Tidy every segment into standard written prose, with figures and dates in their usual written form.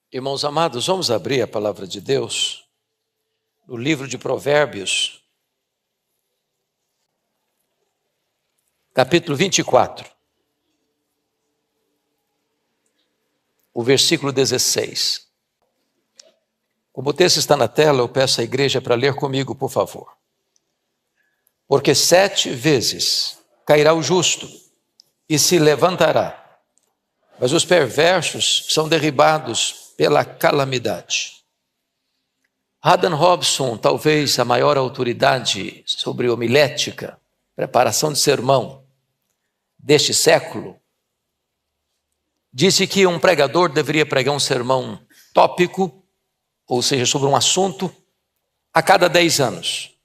Irmãos amados, vamos abrir a palavra de Deus no livro de Provérbios, capítulo 24, o versículo 16. Como o texto está na tela, eu peço à igreja para ler comigo, por favor. Porque 7 vezes cairá o justo e se levantará, mas os perversos são derribados pela calamidade. Haddon Robson, talvez a maior autoridade sobre homilética, preparação de sermão deste século, disse que um pregador deveria pregar um sermão tópico, ou seja, sobre um assunto, a cada 10 anos.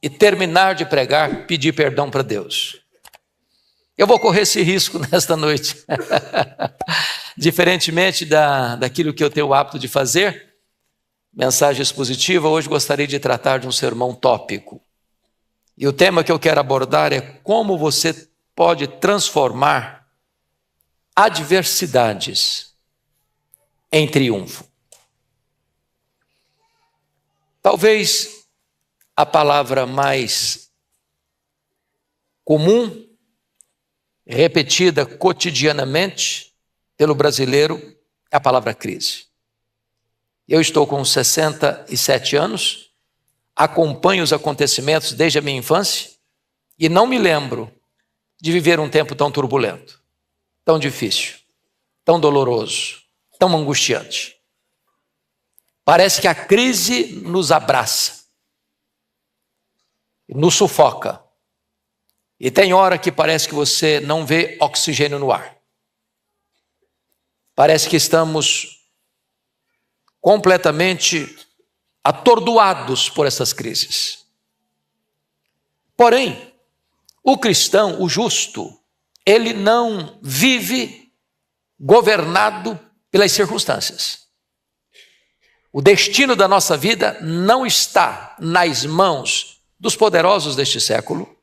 E terminar de pregar, pedir perdão para Deus. Eu vou correr esse risco nesta noite. Diferentemente daquilo que eu tenho o hábito de fazer, mensagem expositiva, hoje gostaria de tratar de um sermão tópico. E o tema que eu quero abordar é como você pode transformar adversidades em triunfo. Talvez a palavra mais comum, repetida cotidianamente pelo brasileiro, é a palavra crise. Eu estou com 67 anos, acompanho os acontecimentos desde a minha infância e não me lembro de viver um tempo tão turbulento, tão difícil, tão doloroso, tão angustiante. Parece que a crise nos abraça, nos sufoca. E tem hora que parece que você não vê oxigênio no ar. Parece que estamos completamente atordoados por essas crises. Porém, o cristão, o justo, ele não vive governado pelas circunstâncias. O destino da nossa vida não está nas mãos dos poderosos deste século,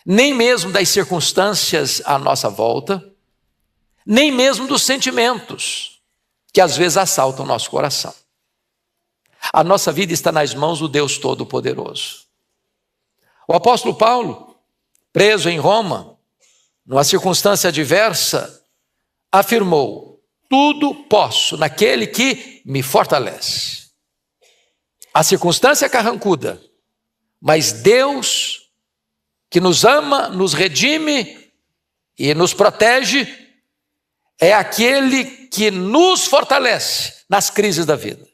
nem mesmo das circunstâncias à nossa volta, nem mesmo dos sentimentos que às vezes assaltam o nosso coração. A nossa vida está nas mãos do Deus Todo-Poderoso. O apóstolo Paulo, preso em Roma, numa circunstância adversa, afirmou: tudo posso naquele que me fortalece. A circunstância é carrancuda, mas Deus, que nos ama, nos redime e nos protege, é aquele que nos fortalece nas crises da vida.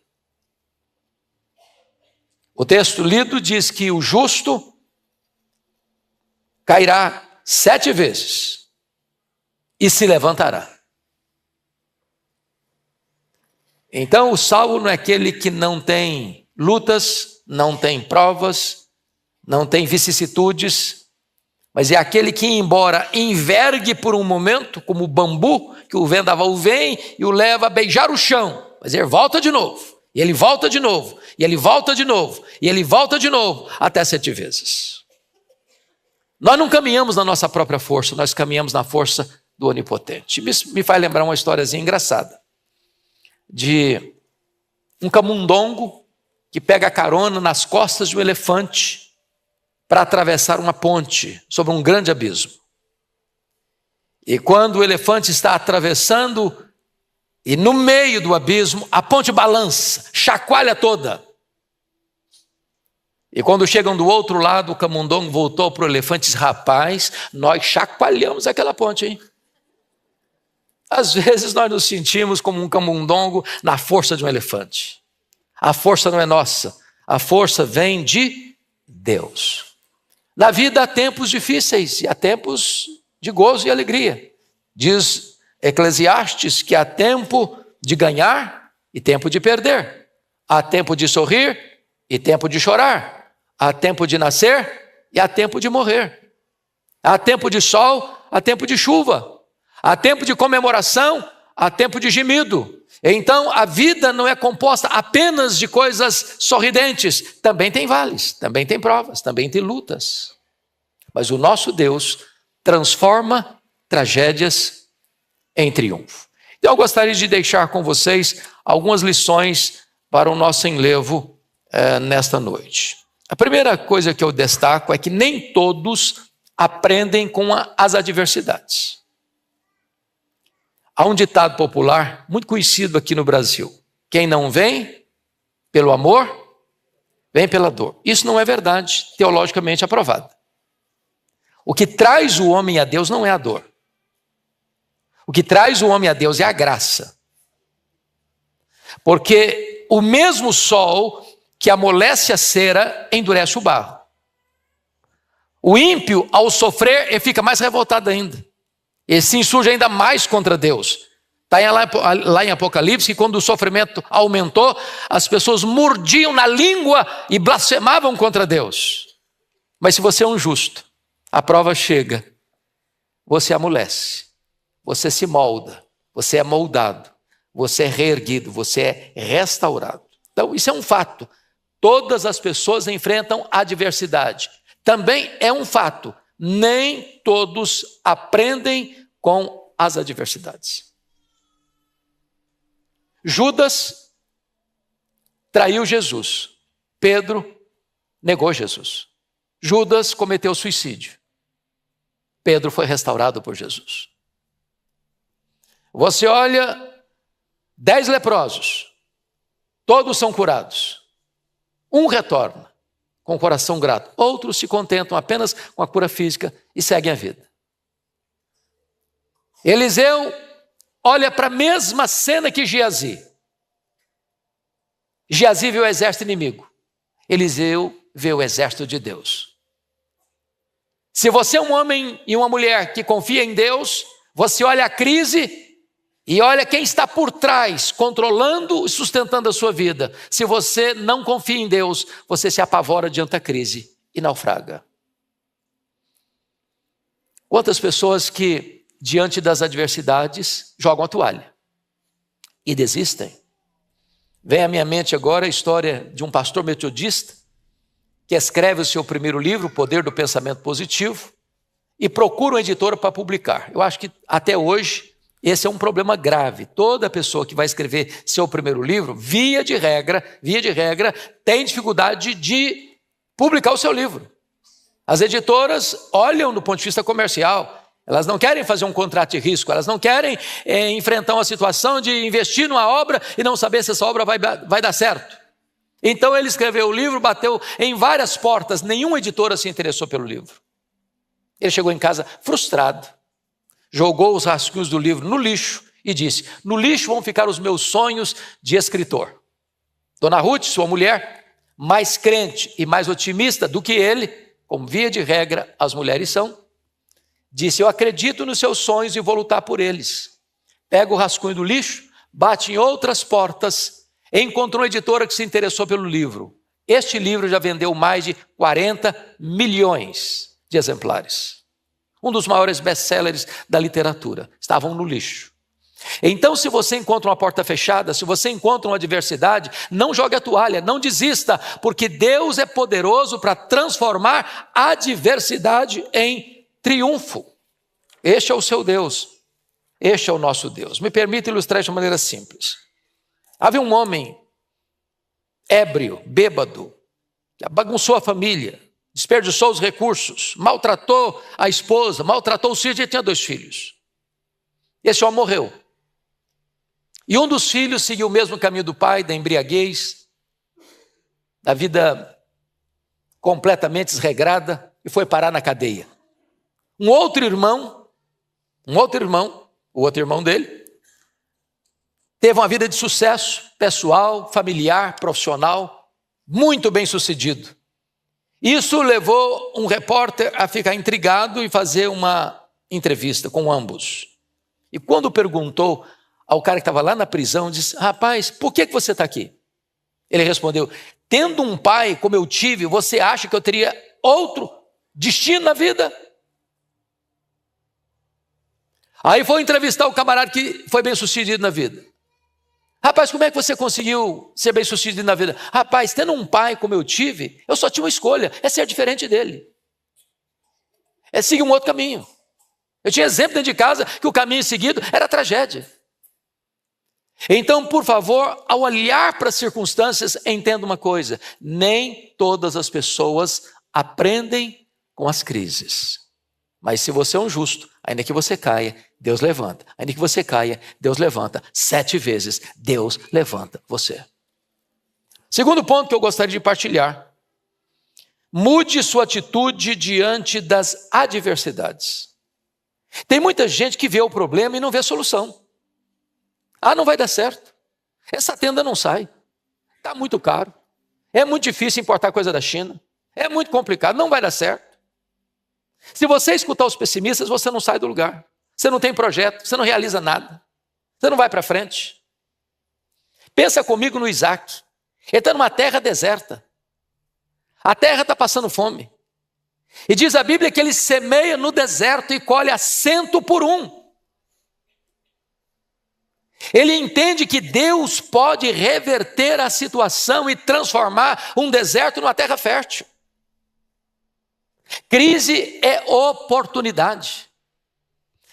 O texto lido diz que o justo cairá 7 vezes e se levantará. Então o salvo não é aquele que não tem lutas, não tem provas, não tem vicissitudes, mas é aquele que, embora envergue por um momento, como o bambu, que o vendaval vem e o leva a beijar o chão, mas ele volta de novo, e ele volta de novo, e ele volta de novo, e ele volta de novo, até 7 vezes. Nós não caminhamos na nossa própria força, nós caminhamos na força do Onipotente. Isso me faz lembrar uma historiazinha engraçada, de um camundongo que pega carona nas costas de um elefante para atravessar uma ponte sobre um grande abismo. E quando o elefante está atravessando, e no meio do abismo, a ponte balança, chacoalha toda. E quando chegam do outro lado, o camundongo voltou para o elefante e disse: rapaz, nós chacoalhamos aquela ponte, hein? Às vezes nós nos sentimos como um camundongo na força de um elefante. A força não é nossa, a força vem de Deus. Na vida há tempos difíceis e há tempos de gozo e alegria. Diz Eclesiastes que há tempo de ganhar e tempo de perder. Há tempo de sorrir e tempo de chorar. Há tempo de nascer e há tempo de morrer. Há tempo de sol, há tempo de chuva. Há tempo de comemoração, há tempo de gemido. Então a vida não é composta apenas de coisas sorridentes. Também tem vales, também tem provas, também tem lutas. Mas o nosso Deus transforma tragédias em triunfo. Eu gostaria de deixar com vocês algumas lições para o nosso enlevo nesta noite. A primeira coisa que eu destaco é que nem todos aprendem com as adversidades. Há um ditado popular muito conhecido aqui no Brasil: quem não vem pelo amor, vem pela dor. Isso não é verdade, teologicamente aprovado. O que traz o homem a Deus não é a dor. O que traz o homem a Deus é a graça. Porque o mesmo sol que amolece a cera endurece o barro. O ímpio, ao sofrer, ele fica mais revoltado ainda. Ele se insurge ainda mais contra Deus. Está lá em Apocalipse que quando o sofrimento aumentou, as pessoas mordiam na língua e blasfemavam contra Deus. Mas se você é um justo, a prova chega, você amolece, você se molda, você é moldado, você é reerguido, você é restaurado. Então isso é um fato. Todas as pessoas enfrentam adversidade. Também é um fato, nem todos aprendem com as adversidades. Judas traiu Jesus. Pedro negou Jesus. Judas cometeu suicídio. Pedro foi restaurado por Jesus. Você olha 10 leprosos, todos são curados. Um retorna com o coração grato. Outros se contentam apenas com a cura física e seguem a vida. Eliseu olha para a mesma cena que Geazi. Geazi viu o exército inimigo. Eliseu vê o exército de Deus. Se você é um homem e uma mulher que confia em Deus, você olha a crise e olha quem está por trás, controlando e sustentando a sua vida. Se você não confia em Deus, você se apavora diante da crise e naufraga. Quantas pessoas que, diante das adversidades, jogam a toalha e desistem. Vem à minha mente agora a história de um pastor metodista que escreve o seu primeiro livro, O Poder do Pensamento Positivo, e procura uma editora para publicar. Eu acho que até hoje esse é um problema grave. Toda pessoa que vai escrever seu primeiro livro, via de regra, tem dificuldade de publicar o seu livro. As editoras olham do ponto de vista comercial. Elas não querem fazer um contrato de risco, elas não querem enfrentar uma situação de investir numa obra e não saber se essa obra vai dar certo. Então ele escreveu o livro, bateu em várias portas, nenhuma editora se interessou pelo livro. Ele chegou em casa frustrado, jogou os rascunhos do livro no lixo e disse: no lixo vão ficar os meus sonhos de escritor. Dona Ruth, sua mulher, mais crente e mais otimista do que ele, como via de regra as mulheres são, disse: eu acredito nos seus sonhos e vou lutar por eles. Pega o rascunho do lixo, bate em outras portas, encontrou uma editora que se interessou pelo livro. Este livro já vendeu mais de 40 milhões de exemplares. Um dos maiores best-sellers da literatura. Estavam no lixo. Então, se você encontra uma porta fechada, se você encontra uma adversidade, não jogue a toalha, não desista, porque Deus é poderoso para transformar a adversidade em triunfo. Este é o seu Deus, este é o nosso Deus. Me permita ilustrar de uma maneira simples. Havia um homem ébrio, bêbado, que bagunçou a família, desperdiçou os recursos, maltratou a esposa, maltratou os filhos, e tinha 2 filhos. Esse homem morreu. E um dos filhos seguiu o mesmo caminho do pai, da embriaguez, da vida completamente desregrada, e foi parar na cadeia. O outro irmão dele, teve uma vida de sucesso pessoal, familiar, profissional, muito bem sucedido. Isso levou um repórter a ficar intrigado e fazer uma entrevista com ambos. E quando perguntou ao cara que estava lá na prisão, disse: rapaz, por que você está aqui? Ele respondeu: tendo um pai como eu tive, você acha que eu teria outro destino na vida? Aí foi entrevistar o camarada que foi bem sucedido na vida. Rapaz, como é que você conseguiu ser bem sucedido na vida? Rapaz, tendo um pai como eu tive, eu só tinha uma escolha, é ser diferente dele. É seguir um outro caminho. Eu tinha exemplo dentro de casa que o caminho seguido era tragédia. Então, por favor, ao olhar para as circunstâncias, entenda uma coisa: nem todas as pessoas aprendem com as crises. Mas se você é um justo, ainda que você caia, Deus levanta. Ainda que você caia, Deus levanta. 7 vezes, Deus levanta você. Segundo ponto que eu gostaria de partilhar: mude sua atitude diante das adversidades. Tem muita gente que vê o problema e não vê a solução. Não vai dar certo. Essa tenda não sai. Está muito caro. É muito difícil importar coisa da China. É muito complicado, não vai dar certo. Se você escutar os pessimistas, você não sai do lugar. Você não tem projeto, você não realiza nada. Você não vai para frente. Pensa comigo no Isaac. Ele está numa terra deserta. A terra está passando fome. E diz a Bíblia que ele semeia no deserto e colhe a 100 por 1. Ele entende que Deus pode reverter a situação e transformar um deserto numa terra fértil. Crise é oportunidade.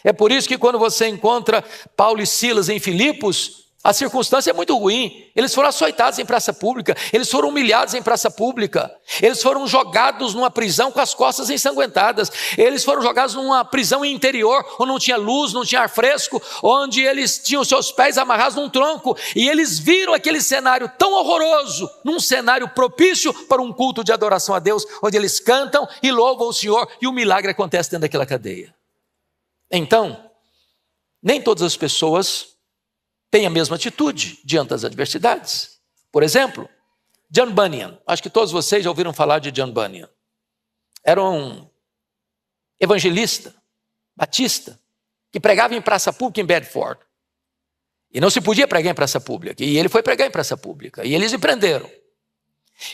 É por isso que quando você encontra Paulo e Silas em Filipos, a circunstância é muito ruim. Eles foram açoitados em praça pública, eles foram humilhados em praça pública, eles foram jogados numa prisão com as costas ensanguentadas, eles foram jogados numa prisão interior, onde não tinha luz, não tinha ar fresco, onde eles tinham seus pés amarrados num tronco, e eles viram aquele cenário tão horroroso, num cenário propício para um culto de adoração a Deus, onde eles cantam e louvam o Senhor, e o milagre acontece dentro daquela cadeia. Então, nem todas as pessoas têm a mesma atitude diante das adversidades. Por exemplo, John Bunyan. Acho que todos vocês já ouviram falar de John Bunyan. Era um evangelista, batista, que pregava em praça pública em Bedford. E não se podia pregar em praça pública. E ele foi pregar em praça pública. E eles o prenderam.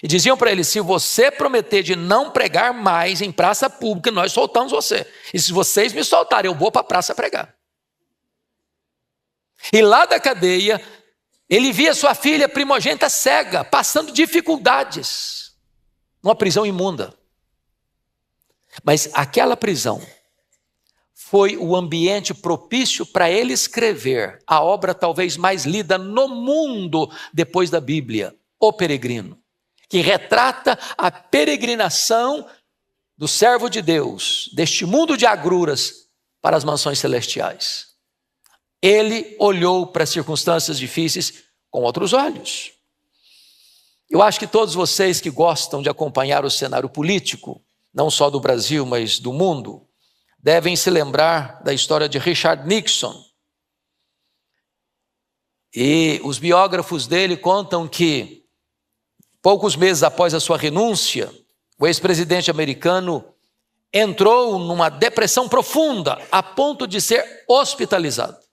E diziam para ele: se você prometer de não pregar mais em praça pública, nós soltamos você. E se vocês me soltarem, eu vou para a praça pregar. E lá da cadeia, ele via sua filha primogênita cega, passando dificuldades, numa prisão imunda. Mas aquela prisão foi o ambiente propício para ele escrever a obra talvez mais lida no mundo depois da Bíblia, O Peregrino, que retrata a peregrinação do servo de Deus, deste mundo de agruras, para as mansões celestiais. Ele olhou para as circunstâncias difíceis com outros olhos. Eu acho que todos vocês que gostam de acompanhar o cenário político, não só do Brasil, mas do mundo, devem se lembrar da história de Richard Nixon. E os biógrafos dele contam que, poucos meses após a sua renúncia, o ex-presidente americano entrou numa depressão profunda, a ponto de ser hospitalizado.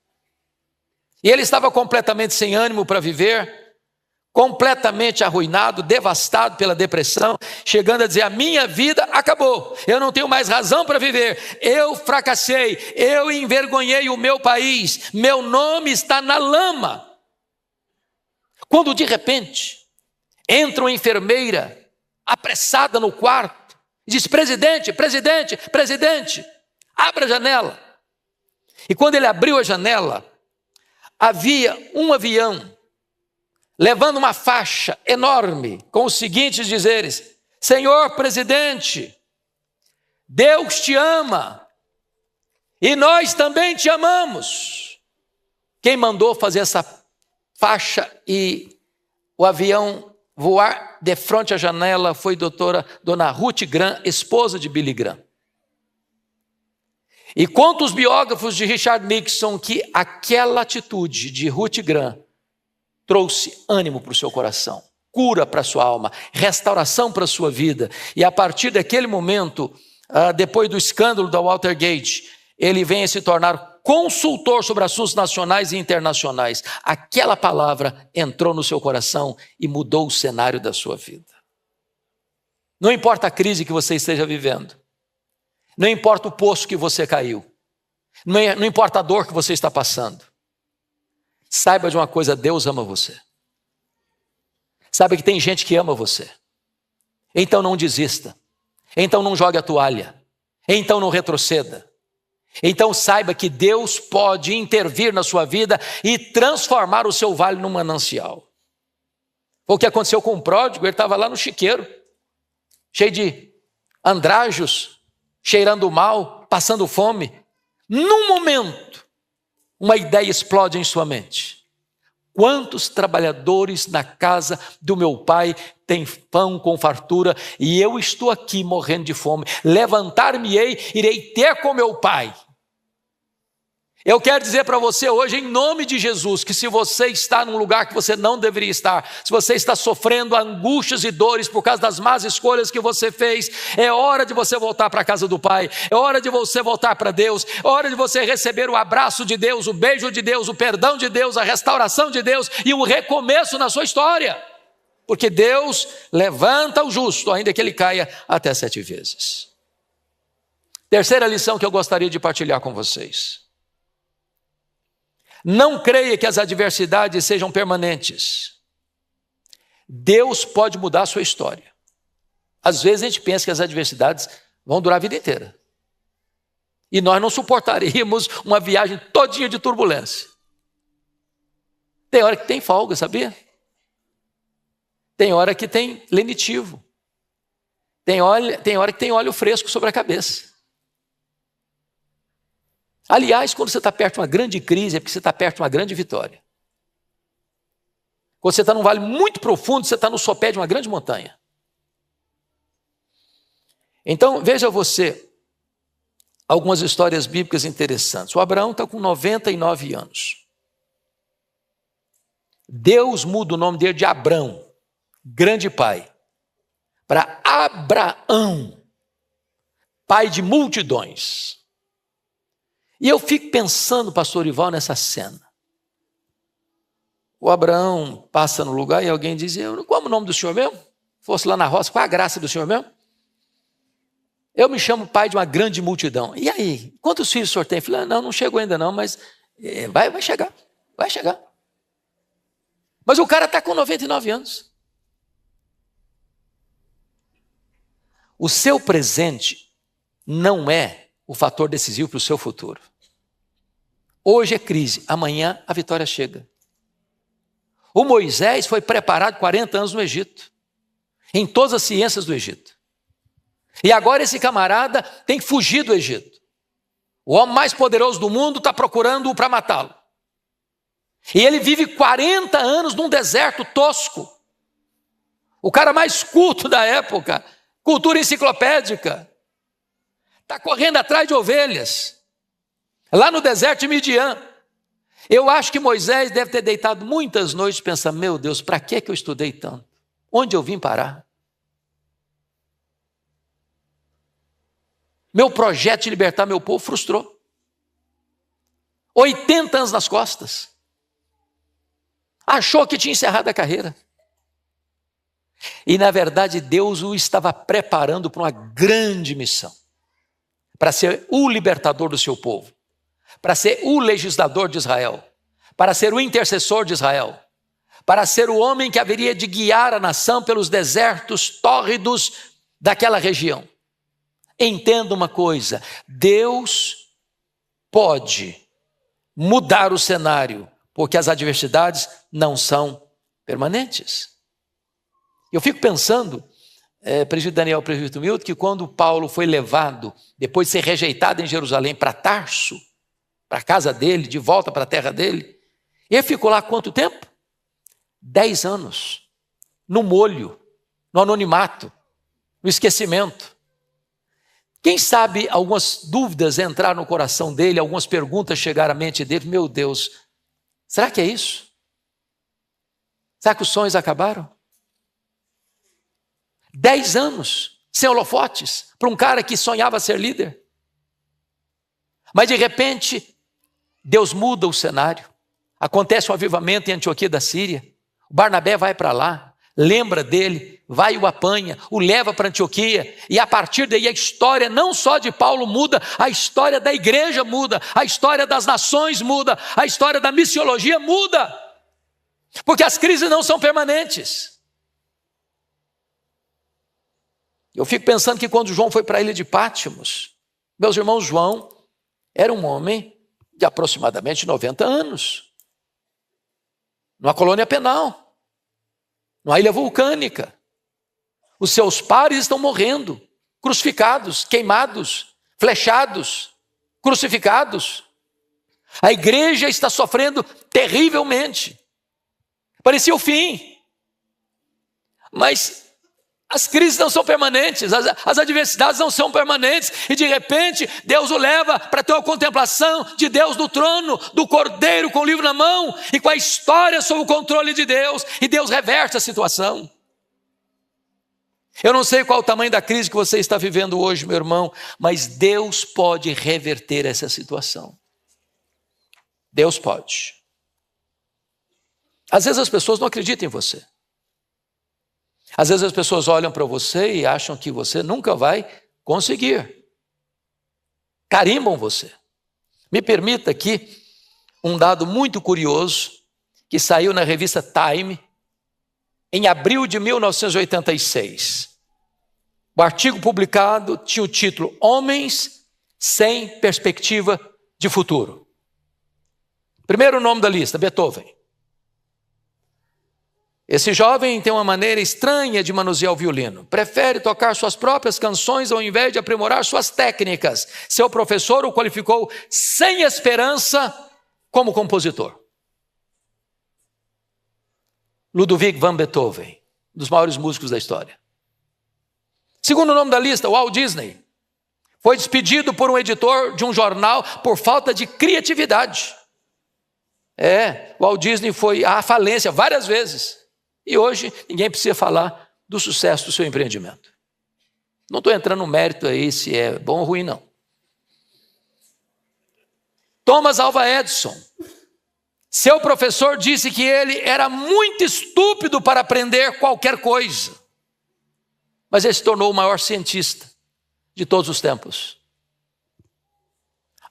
E ele estava completamente sem ânimo para viver, completamente arruinado, devastado pela depressão, chegando a dizer: a minha vida acabou, eu não tenho mais razão para viver, eu fracassei, eu envergonhei o meu país, meu nome está na lama. Quando de repente entra uma enfermeira apressada no quarto e diz: presidente, presidente, presidente, abra a janela. E quando ele abriu a janela, havia um avião levando uma faixa enorme com os seguintes dizeres: Senhor presidente, Deus te ama e nós também te amamos. Quem mandou fazer essa faixa e o avião voar de frente à janela foi dona Ruth Graham, esposa de Billy Graham. E conta os biógrafos de Richard Nixon que aquela atitude de Ruth Graham trouxe ânimo para o seu coração, cura para a sua alma, restauração para a sua vida. E a partir daquele momento, depois do escândalo da Watergate, ele vem a se tornar consultor sobre assuntos nacionais e internacionais. Aquela palavra entrou no seu coração e mudou o cenário da sua vida. Não importa a crise que você esteja vivendo, não importa o poço que você caiu, não importa a dor que você está passando, saiba de uma coisa: Deus ama você. Saiba que tem gente que ama você. Então não desista, então não jogue a toalha, então não retroceda, Então saiba que Deus pode intervir na sua vida e transformar o seu vale num manancial. Foi o que aconteceu com o pródigo. Ele estava lá no chiqueiro, cheio de andrajos, cheirando mal, passando fome. Num momento, uma ideia explode em sua mente. Quantos trabalhadores na casa do meu pai têm pão com fartura e eu estou aqui morrendo de fome? Levantar-me-ei, irei ter com meu pai. Eu quero dizer para você hoje, em nome de Jesus, que se você está num lugar que você não deveria estar, se você está sofrendo angústias e dores por causa das más escolhas que você fez, é hora de você voltar para a casa do Pai, é hora de você voltar para Deus, é hora de você receber o abraço de Deus, o beijo de Deus, o perdão de Deus, a restauração de Deus e o recomeço na sua história. Porque Deus levanta o justo, ainda que ele caia até 7 vezes. Terceira lição que eu gostaria de partilhar com vocês. Não creia que as adversidades sejam permanentes. Deus pode mudar a sua história. Às vezes a gente pensa que as adversidades vão durar a vida inteira. E nós não suportaríamos uma viagem todinha de turbulência. Tem hora que tem folga, sabia? Tem hora que tem lenitivo. Tem hora que tem óleo fresco sobre a cabeça. Aliás, quando você está perto de uma grande crise, é porque você está perto de uma grande vitória. Quando você está num vale muito profundo, você está no sopé de uma grande montanha. Então, veja você, algumas histórias bíblicas interessantes. O Abraão está com 99 anos. Deus muda o nome dele de Abrão, grande pai, para Abraão, pai de multidões. E eu fico pensando, pastor Ival, nessa cena. O Abraão passa no lugar e alguém diz, qual é o nome do senhor mesmo? Fosse lá na roça, qual é a graça do senhor mesmo? Eu me chamo pai de uma grande multidão. E aí, quantos filhos o senhor tem? Eu falei, não chegou ainda não, mas vai chegar, vai chegar. Mas o cara está com 99 anos. O seu presente não é o fator decisivo para o seu futuro. Hoje é crise, amanhã a vitória chega. O Moisés foi preparado 40 anos no Egito, em todas as ciências do Egito. E agora esse camarada tem que fugir do Egito. O homem mais poderoso do mundo está procurando-o para matá-lo. E ele vive 40 anos num deserto tosco. O cara mais culto da época, cultura enciclopédica, está correndo atrás de ovelhas. Lá no deserto de Midian. Eu acho que Moisés deve ter deitado muitas noites pensando, meu Deus, para que eu estudei tanto? Onde eu vim parar? Meu projeto de libertar meu povo frustrou. 80 anos nas costas. Achou que tinha encerrado a carreira. E na verdade Deus o estava preparando para uma grande missão. Para ser o libertador do seu povo. Para ser o legislador de Israel, para ser o intercessor de Israel, para ser o homem que haveria de guiar a nação pelos desertos tórridos daquela região. Entenda uma coisa, Deus pode mudar o cenário, porque as adversidades não são permanentes. Eu fico pensando, presbítero Daniel, presbítero Milton, que quando Paulo foi levado, depois de ser rejeitado em Jerusalém, para Tarso, para a casa dele, de volta para a terra dele. Ele ficou lá quanto tempo? 10 anos. No molho, no anonimato, no esquecimento. Quem sabe algumas dúvidas entraram no coração dele, algumas perguntas chegaram à mente dele. Meu Deus, será que é isso? Será que os sonhos acabaram? 10 anos, sem holofotes, para um cara que sonhava ser líder. Mas de repente, Deus muda o cenário, acontece um avivamento em Antioquia da Síria, o Barnabé vai para lá, lembra dele, vai e o apanha, o leva para Antioquia, e a partir daí a história não só de Paulo muda, a história da igreja muda, a história das nações muda, a história da missiologia muda, porque as crises não são permanentes. Eu fico pensando que quando João foi para a ilha de Pátimos, meus irmãos, João era um homem de aproximadamente 90 anos, numa colônia penal, numa ilha vulcânica. Os seus pares estão morrendo, crucificados, queimados, flechados, crucificados. A igreja está sofrendo terrivelmente. Parecia o fim. Mas as crises não são permanentes, as adversidades não são permanentes, e de repente Deus o leva para ter uma contemplação de Deus no trono, do Cordeiro com o livro na mão, e com a história sob o controle de Deus, e Deus reverte a situação. Eu não sei qual o tamanho da crise que você está vivendo hoje, meu irmão, mas Deus pode reverter essa situação. Deus pode. Às vezes as pessoas não acreditam em você. Às vezes as pessoas olham para você e acham que você nunca vai conseguir. Carimbam você. Me permita aqui um dado muito curioso que saiu na revista Time em abril de 1986. O artigo publicado tinha o título Homens sem perspectiva de futuro. Primeiro nome da lista, Beethoven. Esse jovem tem uma maneira estranha de manusear o violino. Prefere tocar suas próprias canções ao invés de aprimorar suas técnicas. Seu professor o qualificou sem esperança como compositor. Ludwig van Beethoven, um dos maiores músicos da história. Segundo nome da lista, Walt Disney. Foi despedido por um editor de um jornal por falta de criatividade. Walt Disney foi à falência várias vezes. E hoje ninguém precisa falar do sucesso do seu empreendimento. Não estou entrando no mérito aí se é bom ou ruim, não. Thomas Alva Edison. Seu professor disse que ele era muito estúpido para aprender qualquer coisa. Mas ele se tornou o maior cientista de todos os tempos.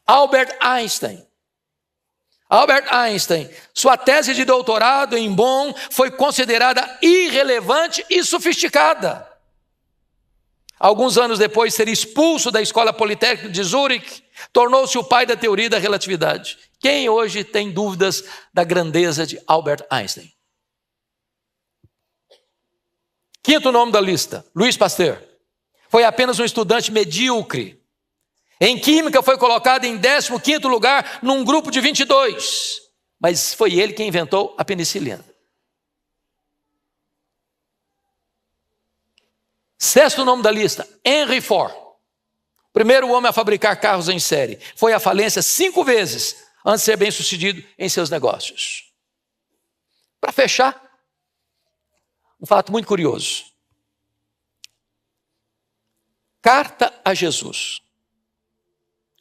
Albert Einstein. Albert Einstein, sua tese de doutorado em Bonn foi considerada irrelevante e sofisticada. Alguns anos depois de ser expulso da Escola Politécnica de Zurique, tornou-se o pai da teoria da relatividade. Quem hoje tem dúvidas da grandeza de Albert Einstein? Quinto nome da lista, Louis Pasteur. Foi apenas um estudante medíocre. Em química foi colocado em 15º lugar num grupo de 22. Mas foi ele quem inventou a penicilina. Sexto nome da lista, Henry Ford. Primeiro homem a fabricar carros em série. Foi à falência 5 vezes antes de ser bem sucedido em seus negócios. Para fechar, um fato muito curioso. Carta a Jesus.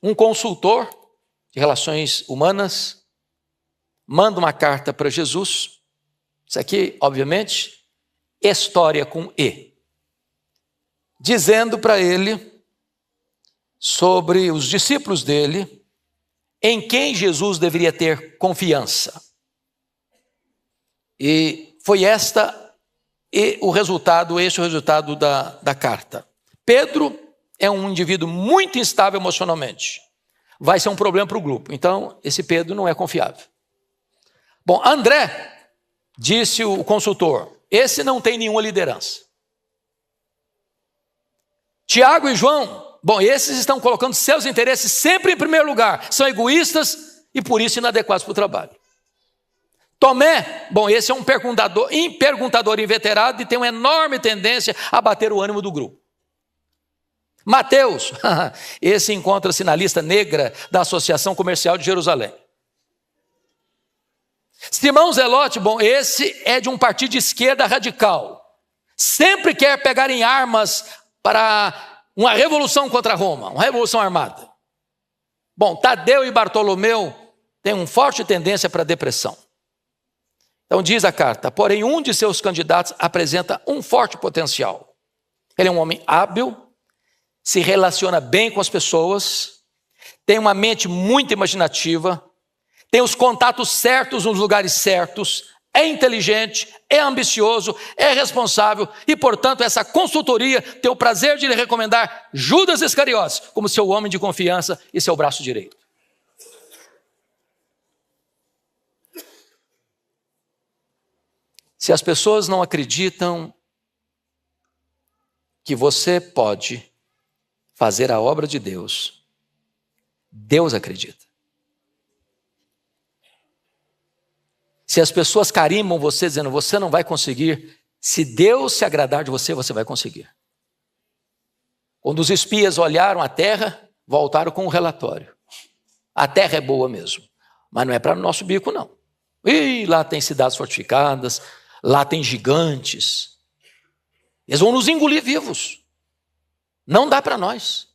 Um consultor de relações humanas manda uma carta para Jesus. Isso aqui, obviamente, história com E. Dizendo para ele sobre os discípulos dele, em quem Jesus deveria ter confiança. E foi esse o resultado da carta. Pedro é um indivíduo muito instável emocionalmente. Vai ser um problema para o grupo. Então, esse Pedro não é confiável. Bom, André, disse o consultor, esse não tem nenhuma liderança. Tiago e João, bom, esses estão colocando seus interesses sempre em primeiro lugar. São egoístas e por isso inadequados para o trabalho. Tomé, bom, esse é um perguntador inveterado e tem uma enorme tendência a bater o ânimo do grupo. Mateus, esse encontra-se na lista negra da Associação Comercial de Jerusalém. Simão Zelote, bom, esse é de um partido de esquerda radical. Sempre quer pegar em armas para uma revolução contra Roma, uma revolução armada. Bom, Tadeu e Bartolomeu têm uma forte tendência para a depressão. Então diz a carta, porém um de seus candidatos apresenta um forte potencial. Ele é um homem hábil, se relaciona bem com as pessoas, tem uma mente muito imaginativa, tem os contatos certos nos lugares certos, é inteligente, é ambicioso, é responsável e, portanto, essa consultoria tem o prazer de lhe recomendar Judas Iscariotes como seu homem de confiança e seu braço direito. Se as pessoas não acreditam que você pode fazer a obra de Deus, Deus acredita. Se as pessoas carimbam você dizendo, você não vai conseguir, se Deus se agradar de você, você vai conseguir. Quando os espias olharam a terra, voltaram com um relatório. A terra é boa mesmo, mas não é para o nosso bico, não. E lá tem cidades fortificadas, lá tem gigantes. Eles vão nos engolir vivos. Não dá para nós.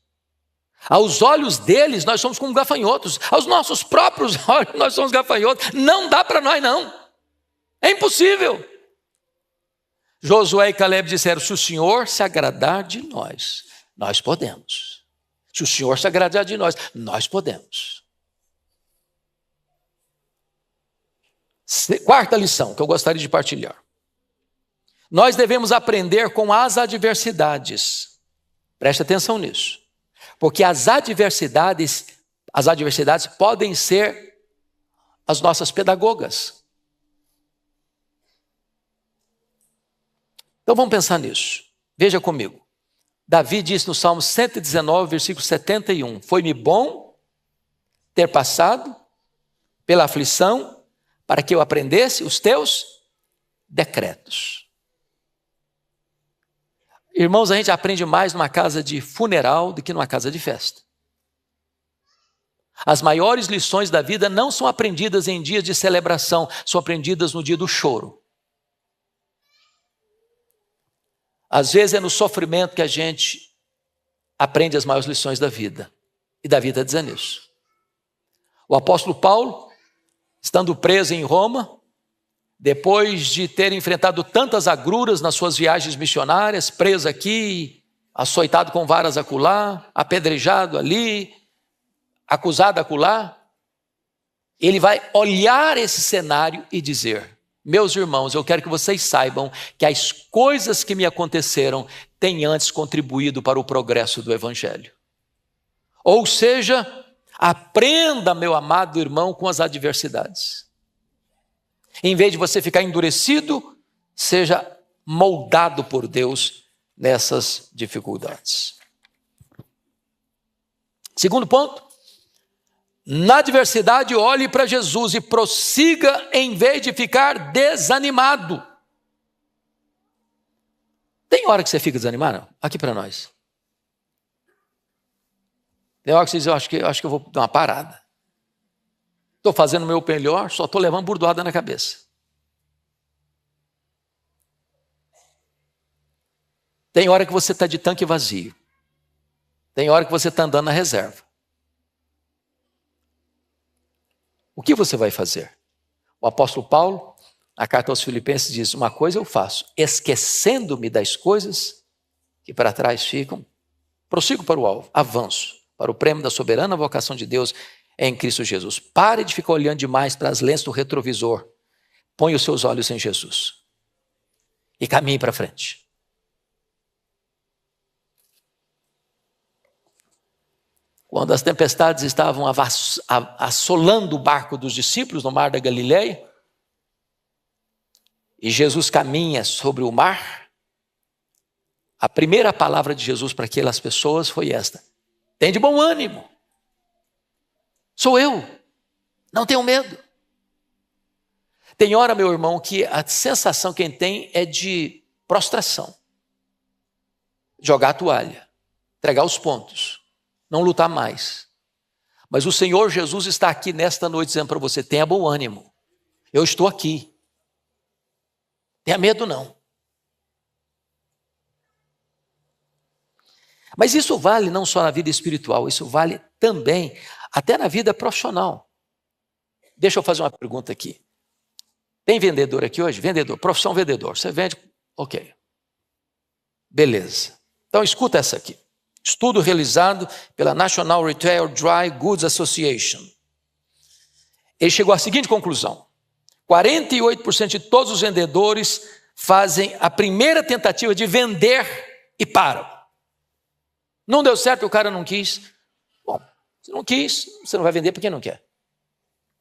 Aos olhos deles, nós somos como gafanhotos. Aos nossos próprios olhos, nós somos gafanhotos. Não dá para nós, não. É impossível. Josué e Caleb disseram, se o Senhor se agradar de nós, nós podemos. Se o Senhor se agradar de nós, nós podemos. Quarta lição que eu gostaria de partilhar. Nós devemos aprender com as adversidades. Preste atenção nisso. Porque as adversidades podem ser as nossas pedagogas. Então vamos pensar nisso. Veja comigo. Davi disse no Salmo 119, versículo 71, foi-me bom ter passado pela aflição para que eu aprendesse os teus decretos. Irmãos, a gente aprende mais numa casa de funeral do que numa casa de festa. As maiores lições da vida não são aprendidas em dias de celebração, são aprendidas no dia do choro. Às vezes é no sofrimento que a gente aprende as maiores lições da vida. E Davi está dizendo isso. O apóstolo Paulo, estando preso em Roma, depois de ter enfrentado tantas agruras nas suas viagens missionárias, preso aqui, açoitado com varas acolá, apedrejado ali, acusado acolá, ele vai olhar esse cenário e dizer, meus irmãos, eu quero que vocês saibam que as coisas que me aconteceram têm antes contribuído para o progresso do Evangelho. Ou seja, aprenda, meu amado irmão, com as adversidades. Em vez de você ficar endurecido, seja moldado por Deus nessas dificuldades. Segundo ponto, na adversidade olhe para Jesus e prossiga em vez de ficar desanimado. Tem hora que você fica desanimado? Aqui para nós. Tem hora que você diz, eu acho que eu vou dar uma parada. Estou fazendo o meu melhor, só estou levando burdoada na cabeça. Tem hora que você está de tanque vazio. Tem hora que você está andando na reserva. O que você vai fazer? O apóstolo Paulo, na carta aos Filipenses, diz, uma coisa eu faço, esquecendo-me das coisas que para trás ficam, prossigo para o alvo, avanço, para o prêmio da soberana vocação de Deus em Cristo Jesus. Pare de ficar olhando demais para as lentes do retrovisor. Põe os seus olhos em Jesus. E caminhe para frente. Quando as tempestades estavam assolando o barco dos discípulos no mar da Galileia, e Jesus caminha sobre o mar, a primeira palavra de Jesus para aquelas pessoas foi esta: tem de bom ânimo. Sou eu, não tenho medo. Tem hora, meu irmão, que a sensação que a gente tem é de prostração. Jogar a toalha, entregar os pontos, não lutar mais. Mas o Senhor Jesus está aqui nesta noite dizendo para você, tenha bom ânimo. Eu estou aqui. Tenha medo não. Mas isso vale não só na vida espiritual, isso vale também até na vida profissional. Deixa eu fazer uma pergunta aqui. Tem vendedor aqui hoje? Vendedor, profissão vendedor. Você vende? Ok. Beleza. Então escuta essa aqui. Estudo realizado pela National Retail Dry Goods Association. Ele chegou à seguinte conclusão. 48% de todos os vendedores fazem a primeira tentativa de vender e param. Não deu certo, o cara não quis. Bom, se não quis, você não vai vender porque não quer.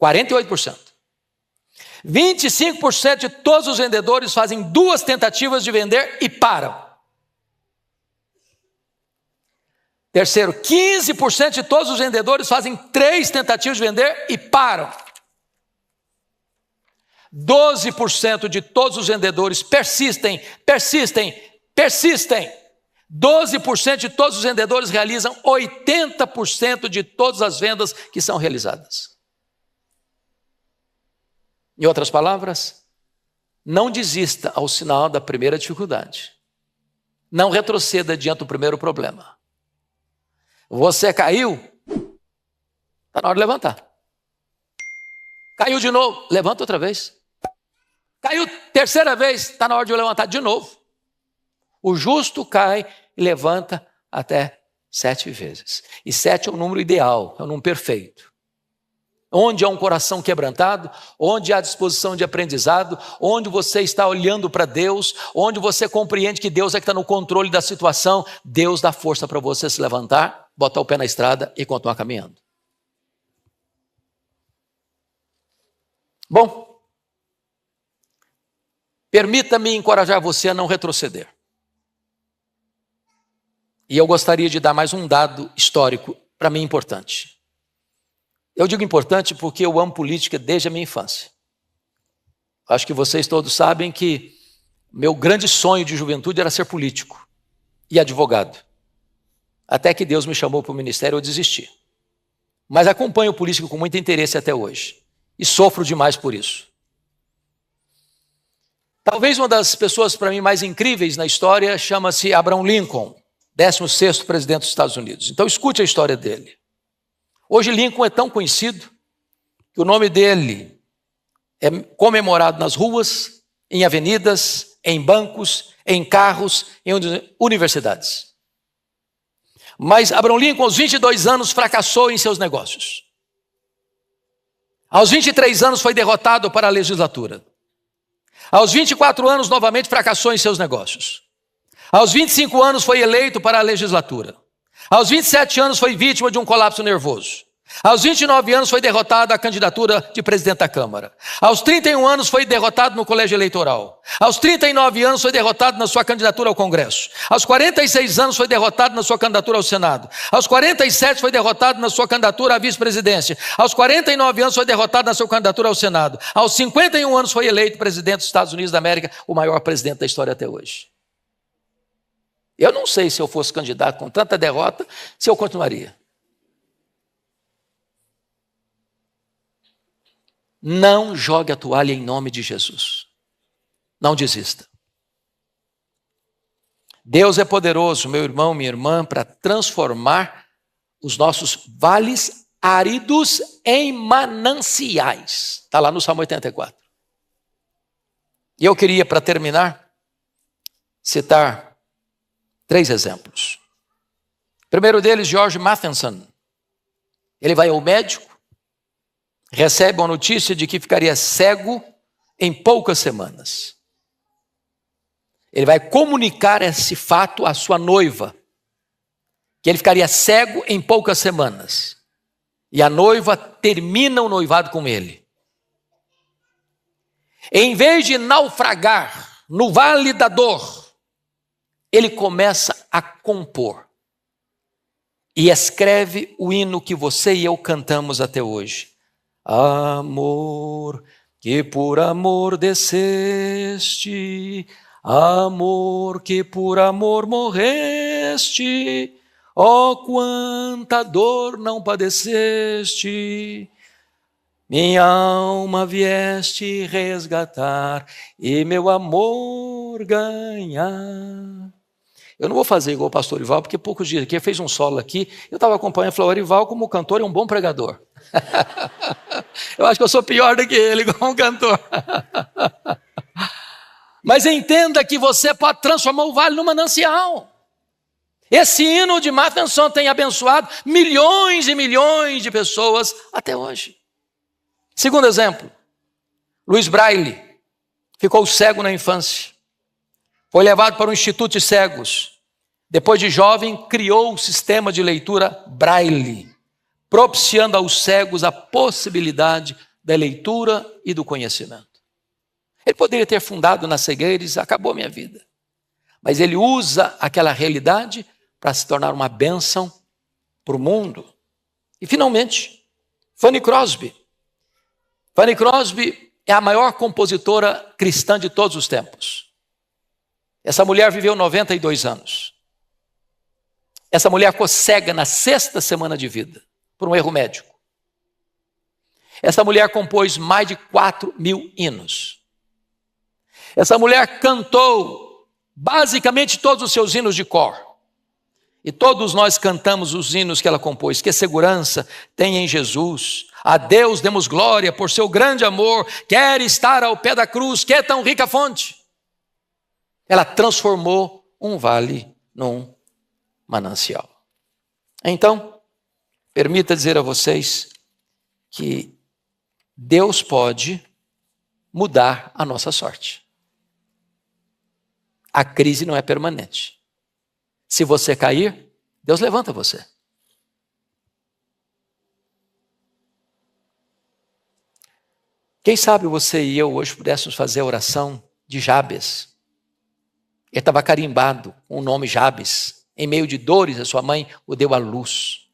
48%. 25% de todos os vendedores fazem 2 tentativas de vender e param. Terceiro, 15% de todos os vendedores fazem 3 tentativas de vender e param. 12% de todos os vendedores persistem. 12% de todos os vendedores realizam 80% de todas as vendas que são realizadas. Em outras palavras, não desista ao sinal da primeira dificuldade. Não retroceda diante do primeiro problema. Você caiu, está na hora de levantar. Caiu de novo, levanta outra vez. Caiu terceira vez, está na hora de eu levantar de novo. O justo cai e levanta até 7 vezes. E 7 é um número ideal, é um número perfeito. Onde há um coração quebrantado, onde há disposição de aprendizado, onde você está olhando para Deus, onde você compreende que Deus é que está no controle da situação, Deus dá força para você se levantar, botar o pé na estrada e continuar caminhando. Bom, permita-me encorajar você a não retroceder. E eu gostaria de dar mais um dado histórico, para mim importante. Eu digo importante porque eu amo política desde a minha infância. Acho que vocês todos sabem que meu grande sonho de juventude era ser político e advogado. Até que Deus me chamou para o ministério, eu desisti. Mas acompanho o político com muito interesse até hoje. E sofro demais por isso. Talvez uma das pessoas para mim mais incríveis na história chama-se Abraham Lincoln, 16º presidente dos Estados Unidos. Então escute a história dele. Hoje Lincoln é tão conhecido que o nome dele é comemorado nas ruas, em avenidas, em bancos, em carros, em universidades. Mas Abraham Lincoln, aos 22 anos, fracassou em seus negócios. Aos 23 anos foi derrotado para a legislatura. Aos 24 anos, novamente fracassou em seus negócios. Aos 25 anos foi eleito para a legislatura. Aos 27 anos foi vítima de um colapso nervoso. Aos 29 anos foi derrotado à candidatura de presidente da Câmara. Aos 31 anos foi derrotado no colégio eleitoral. Aos 39 anos foi derrotado na sua candidatura ao Congresso. Aos 46 anos foi derrotado na sua candidatura ao Senado. Aos 47 foi derrotado na sua candidatura à vice-presidência. Aos 49 anos foi derrotado na sua candidatura ao Senado. Aos 51 anos foi eleito presidente dos Estados Unidos da América, o maior presidente da história até hoje. Eu não sei se eu fosse candidato com tanta derrota, se eu continuaria. Não jogue a toalha em nome de Jesus. Não desista. Deus é poderoso, meu irmão, minha irmã, para transformar os nossos vales áridos em mananciais. Está lá no Salmo 84. E eu queria, para terminar, citar 3 exemplos. O primeiro deles, George Matheson. Ele vai ao médico, recebe a notícia de que ficaria cego em poucas semanas. Ele vai comunicar esse fato à sua noiva, que ele ficaria cego em poucas semanas. E a noiva termina o noivado com ele. Em vez de naufragar no vale da dor, ele começa a compor. E escreve o hino que você e eu cantamos até hoje. Amor, que por amor desceste, amor, que por amor morreste, ó quanta dor não padeceste, minha alma vieste resgatar e meu amor ganhar. Eu não vou fazer igual o pastor Orival, porque poucos dias aqui ele fez um solo aqui, eu estava acompanhando e falei, Orival como cantor é um bom pregador. Eu acho que eu sou pior do que ele como cantor. Mas entenda que você pode transformar o vale num manancial. Esse hino de Matheson tem abençoado milhões e milhões de pessoas até hoje. Segundo exemplo, Louis Braille ficou cego na infância. Foi levado para um instituto de cegos. Depois de jovem, criou o sistema de leitura Braille, propiciando aos cegos a possibilidade da leitura e do conhecimento. Ele poderia ter fundado na cegueira e dizer, acabou a minha vida. Mas ele usa aquela realidade para se tornar uma bênção para o mundo. E finalmente, Fanny Crosby. Fanny Crosby é a maior compositora cristã de todos os tempos. Essa mulher viveu 92 anos. Essa mulher ficou cega na 6ª semana de vida, por um erro médico. Essa mulher compôs mais de 4.000 hinos. Essa mulher cantou basicamente todos os seus hinos de cor. E todos nós cantamos os hinos que ela compôs. Que segurança tem em Jesus. A Deus demos glória por seu grande amor. Quer estar ao pé da cruz, que é tão rica fonte. Ela transformou um vale num manancial. Então, permita dizer a vocês que Deus pode mudar a nossa sorte. A crise não é permanente. Se você cair, Deus levanta você. Quem sabe você e eu hoje pudéssemos fazer a oração de Jabes. Ele estava carimbado com o nome Jabes. Em meio de dores, a sua mãe o deu à luz.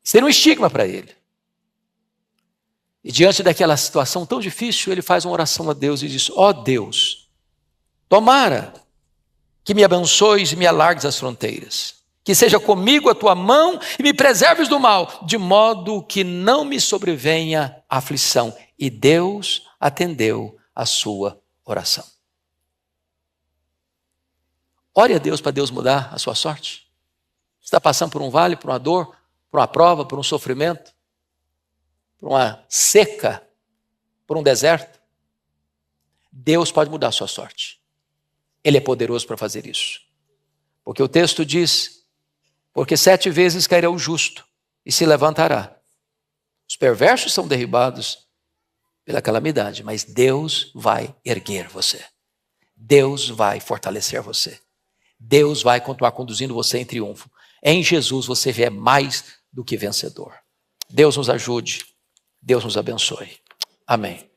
Seria um estigma para ele. E diante daquela situação tão difícil, ele faz uma oração a Deus e diz, ó Deus, tomara que me abençoes e me alargues as fronteiras, que seja comigo a tua mão e me preserves do mal, de modo que não me sobrevenha aflição. E Deus atendeu a sua oração. Ore a Deus para Deus mudar a sua sorte. Você está passando por um vale, por uma dor, por uma prova, por um sofrimento, por uma seca, por um deserto. Deus pode mudar a sua sorte. Ele é poderoso para fazer isso. Porque o texto diz, porque 7 vezes cairá o justo e se levantará. Os perversos são derribados pela calamidade, mas Deus vai erguer você. Deus vai fortalecer você. Deus vai continuar conduzindo você em triunfo. Em Jesus você é mais do que vencedor. Deus nos ajude. Deus nos abençoe. Amém.